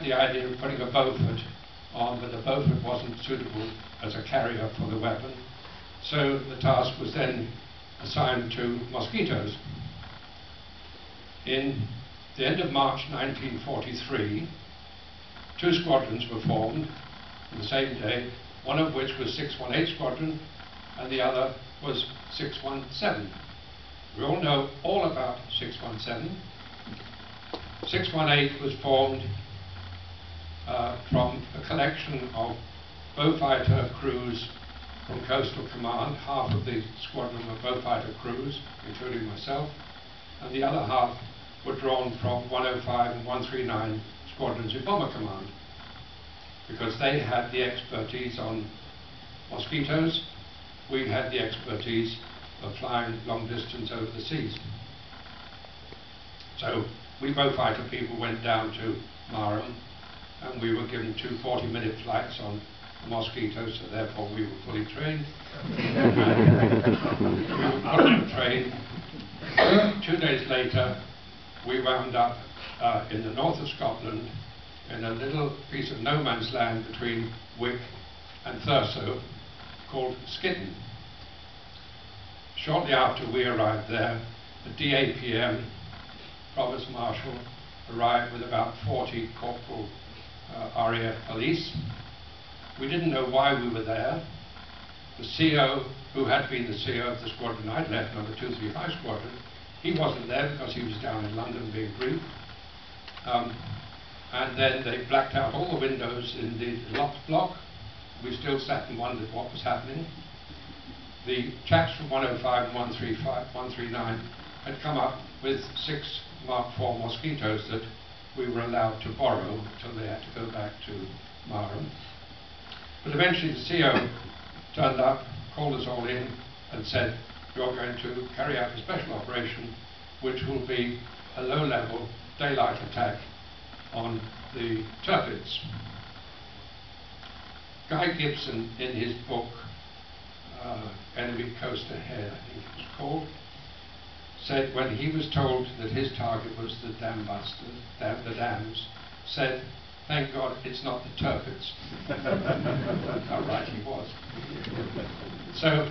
The idea of putting a Beaufort on, but the Beaufort wasn't suitable as a carrier for the weapon. So the task was then assigned to mosquitoes. In the end of March 1943, 2 squadrons were formed on the same day, one of which was 618 Squadron and the other was 617. We all know all about 617. 618 was formed from a collection of Beaufighter crews from Coastal Command. Half of the squadron were Beaufighter crews, including myself, and the other half were drawn from 105 and 139 squadrons in Bomber Command, because they had the expertise on mosquitoes. We had the expertise of flying long distance over the seas. So we Beaufighter people went down to Marham, and we were given 2 40-minute flights on the mosquitoes, so therefore we were fully trained. We were put on the train. 2 days later, we wound up in the north of Scotland, in a little piece of no man's land between Wick and Thurso, called Skidden. Shortly after we arrived there, the DAPM, Provost Marshal, arrived with about 40 Corporal RAF police. We didn't know why we were there. The CO, who had been the CO of the squadron I'd left, number 235 Squadron, he wasn't there because he was down in London being briefed. And then they blacked out all the windows in the locked block. We still sat and wondered what was happening. The chaps from 105 and 139 had come up with 6 Mark IV mosquitoes that we were allowed to borrow until they had to go back to Marham. But eventually the CO turned up, called us all in and said, "You're going to carry out a special operation which will be a low-level daylight attack on the Tirpitz." Guy Gibson, in his book, Enemy Coast Ahead, I think it was called, said when he was told that his target was the dam busters, the dams, said, "Thank God it's not the Tirpitz." How right he was. So